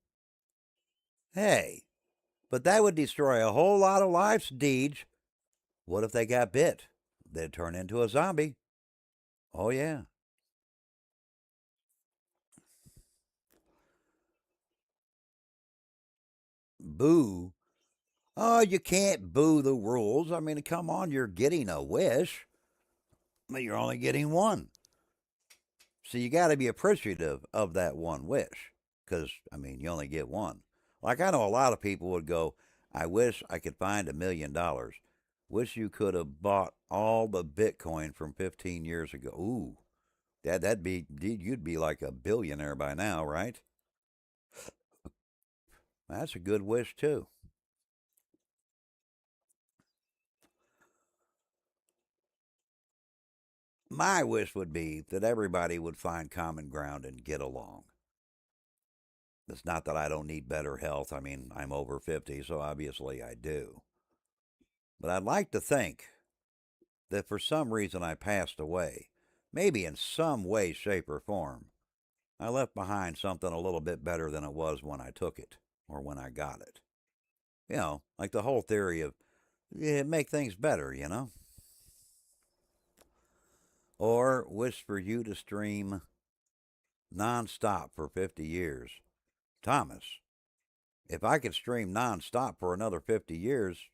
Hey, but that would destroy a whole lot of lives, Deej. What if they got bit? They'd turn into a zombie. Oh, yeah. Boo. Oh, you can't boo the rules. I mean, come on, you're getting a wish, but you're only getting one. So you got to be appreciative of that one wish because, I mean, you only get one. Like, I know a lot of people would go, I wish I could find $1,000,000. Wish you could have bought all the Bitcoin from 15 years ago. Ooh, that'd be, you'd be like a billionaire by now, right? That's a good wish, too. My wish would be that everybody would find common ground and get along. It's not that I don't need better health. I mean, I'm over 50, so obviously I do. But I'd like to think that for some reason I passed away, maybe in some way, shape, or form. I left behind something a little bit better than it was when I took it or when I got it. Like the whole theory of make things better, Or wish for you to stream nonstop for 50 years. Thomas, if I could stream nonstop for another 50 years,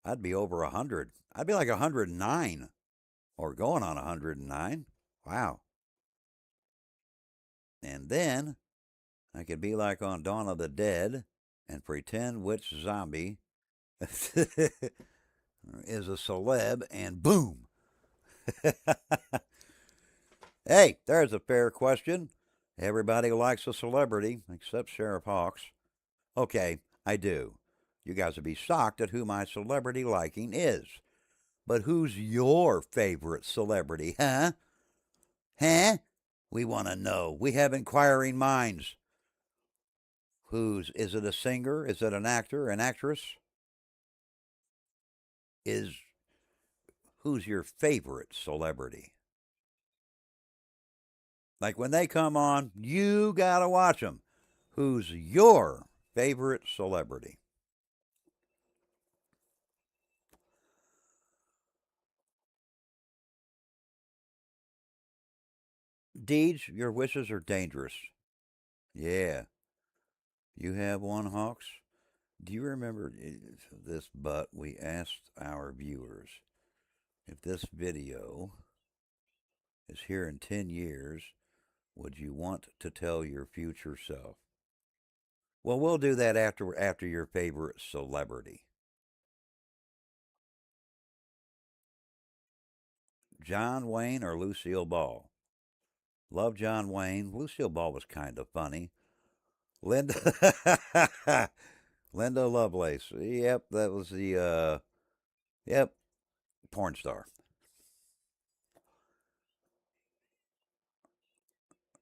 I'd be over 100. I'd be like 109 or going on 109. Wow. And then I could be like on Dawn of the Dead and pretend which zombie is a celeb and boom. Hey, there's a fair question. Everybody likes a celebrity except Sheriff Hawks. Okay, I do. You guys would be shocked at who my celebrity liking is. But who's your favorite celebrity, huh? Huh? We want to know. We have inquiring minds. Is it a singer? Is it an actor, an actress? Is Who's your favorite celebrity? Like when they come on, you gotta watch them. Who's your favorite celebrity? Deeds, your wishes are dangerous. Yeah. You have one, Hawks? Do you remember this? But we asked our viewers if this video is here in 10 years, would you want to tell your future self? Well, we'll do that after your favorite celebrity. John Wayne or Lucille Ball? Love John Wayne. Lucille Ball was kind of funny. Linda Linda Lovelace. Yep, that was the yep, porn star.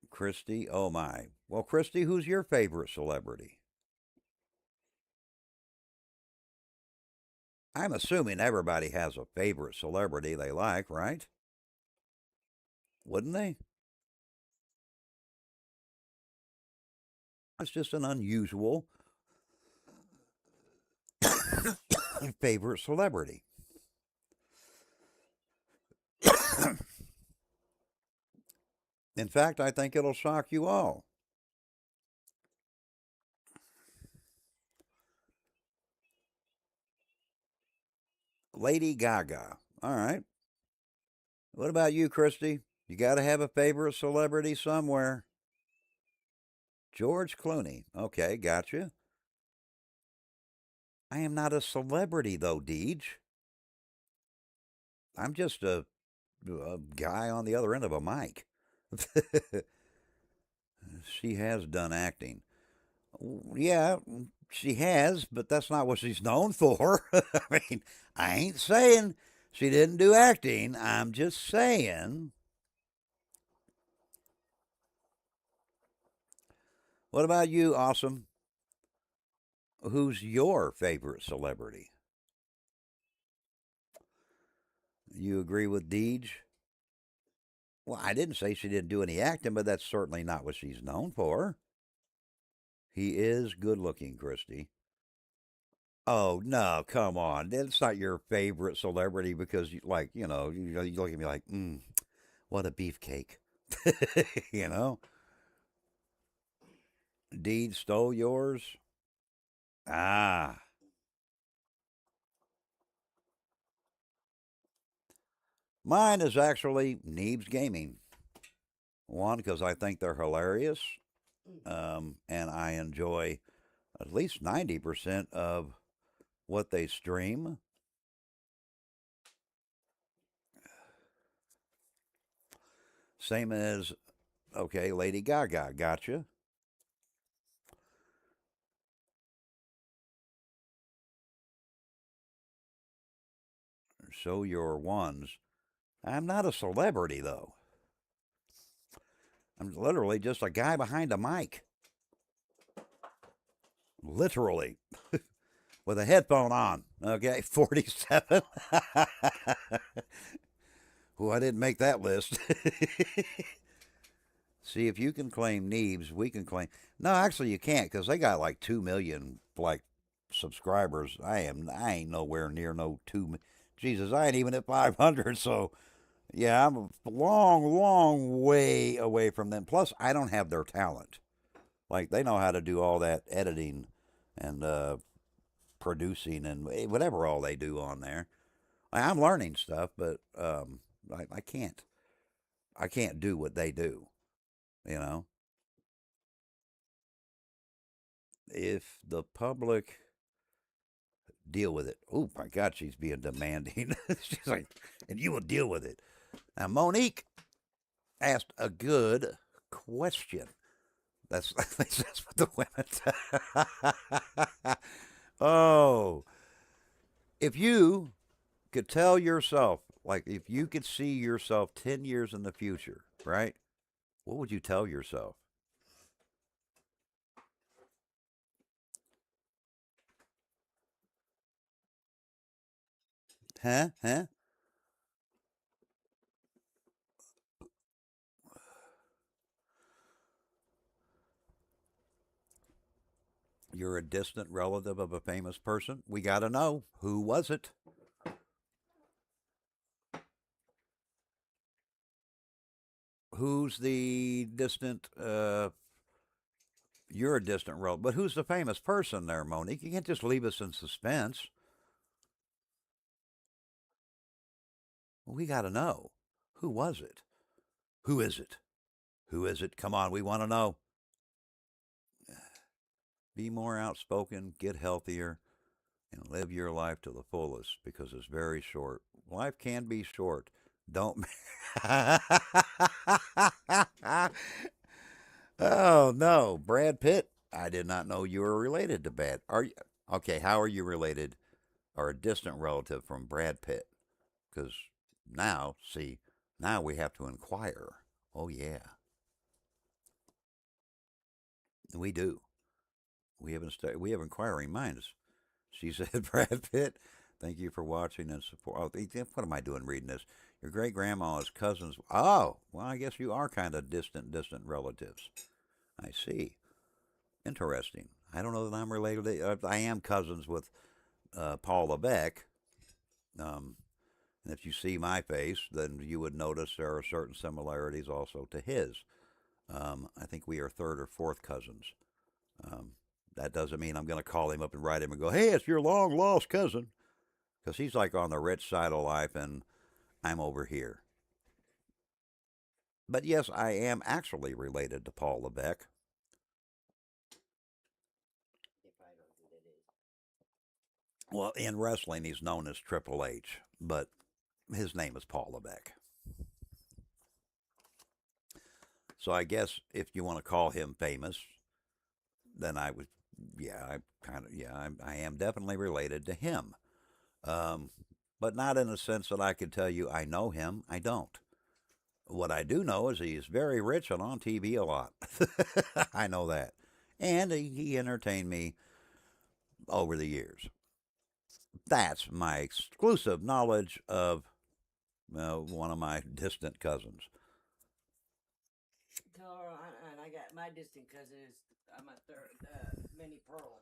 Christy, oh my. Well, Christy, who's your favorite celebrity? I'm assuming everybody has a favorite celebrity they like, right? Wouldn't they? It's just an unusual favorite celebrity. In fact, I think it'll shock you all. Lady Gaga. All right. What about you, Christy? You got to have a favorite celebrity somewhere. George Clooney. Okay, gotcha. I am not a celebrity, though, Deej. I'm just a guy on the other end of a mic. She has done acting. Yeah, She has, but that's not what she's known for. I mean, I ain't saying she didn't do acting. I'm just saying. What about you, Awesome? Who's your favorite celebrity? You agree with Deej? Well, I didn't say she didn't do any acting, but that's certainly not what she's known for. He is good looking, Christy. Oh no, come on! That's not your favorite celebrity because, you look at me like, what a beefcake, you know. Deed stole yours. Ah, mine is actually Neebs Gaming. One, because I think they're hilarious, and I enjoy at least 90% of what they stream. Same as, okay, Lady Gaga, gotcha. So your ones. I'm not a celebrity, though. I'm literally just a guy behind a mic. Literally. With a headphone on. Okay, 47. Oh, I didn't make that list. See, if you can claim Neebs, we can claim. No, actually, you can't because they got like 2 million subscribers. I ain't nowhere near no two. Jesus, I ain't even at 500. So yeah, I'm a long, long way away from them. Plus, I don't have their talent. Like they know how to do all that editing and producing and whatever all they do on there. I'm learning stuff, but I can't. I can't do what they do. You know, if the public deal with it. Oh my God, she's being demanding. She's like, and you will deal with it. Now, Monique asked a good question. That's what the women. Oh, if you could tell yourself, like, if you could see yourself 10 years in the future, right? What would you tell yourself? Huh? Huh? You're a distant relative of a famous person. We got to know who was it. Who's the distant? You're a distant relative, but who's the famous person there, Monique? You can't just leave us in suspense. We got to know who was it. Who is it? Who is it? Come on, we want to know. Be more outspoken, get healthier, and live your life to the fullest because it's very short. Life can be short. Don't. Oh no, Brad Pitt. I did not know you were related to Brad. Are you okay? How are you related or a distant relative from Brad Pitt? Because now, see, now we have to inquire. Oh yeah, we do. We have inquiring minds. She said, Brad Pitt, thank you for watching and support. Oh, what am I doing reading this? Your great grandma is cousins. Oh, well, I guess you are kind of distant relatives. I see. Interesting. I don't know that I'm related. I am cousins with Paul Lebec. Um, and if you see my face, then you would notice there are certain similarities also to his. I think we are third or fourth cousins. Um, that doesn't mean I'm going to call him up and write him and go, hey, it's your long lost cousin. Because he's like on the rich side of life and I'm over here. But yes, I am actually related to Paul Lebec. Well, in wrestling, he's known as Triple H, but his name is Paul Lebec. So I guess if you want to call him famous, then I would yeah, I am definitely related to him. Um, but not in the sense that I could tell you I know him. I don't. What I do know is he's very rich and on TV a lot. I know that. And he entertained me over the years. That's my exclusive knowledge of one of my distant cousins. And I got my distant cousin is I'm a third Minnie Pearl.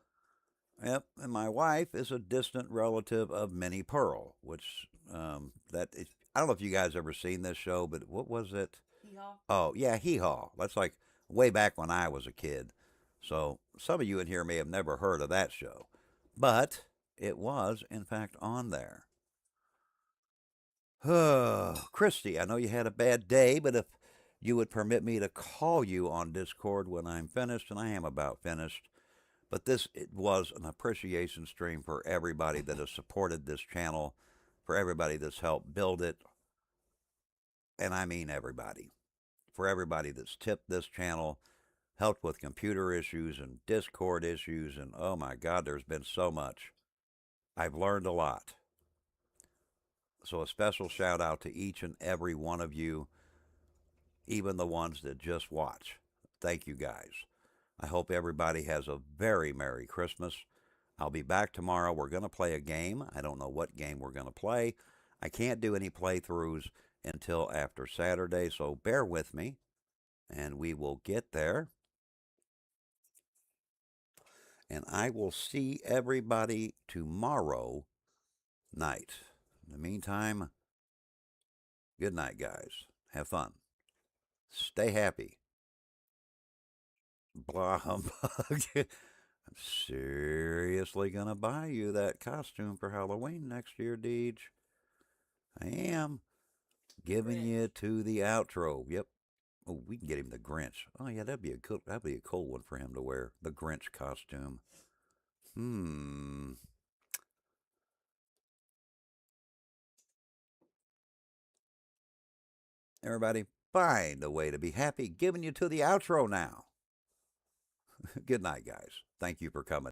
Yep, and my wife is a distant relative of Minnie Pearl, which I don't know if you guys ever seen this show, but what was it? Hee haw. Oh yeah, Hee Haw. That's like way back when I was a kid. So some of you in here may have never heard of that show, but it was in fact on there. Christy, I know you had a bad day, but if you would permit me to call you on Discord when I'm finished, and I am about finished. But it was an appreciation stream for everybody that has supported this channel, for everybody that's helped build it, and I mean everybody. For everybody that's tipped this channel, helped with computer issues and Discord issues, and oh my God, there's been so much. I've learned a lot. So a special shout out to each and every one of you, even the ones that just watch. Thank you guys. I hope everybody has a very Merry Christmas. I'll be back tomorrow. We're going to play a game. I don't know what game we're going to play. I can't do any playthroughs until after Saturday, so bear with me, and we will get there. And I will see everybody tomorrow night. In the meantime, good night, guys. Have fun. Stay happy. Blah humbug. I'm seriously going to buy you that costume for Halloween next year, Deej. I am. Giving you to the outro. Yep. Oh, we can get him the Grinch. Oh yeah, that'd be a cool one for him to wear. The Grinch costume. Everybody, find a way to be happy. Giving you to the outro now. Good night, guys. Thank you for coming.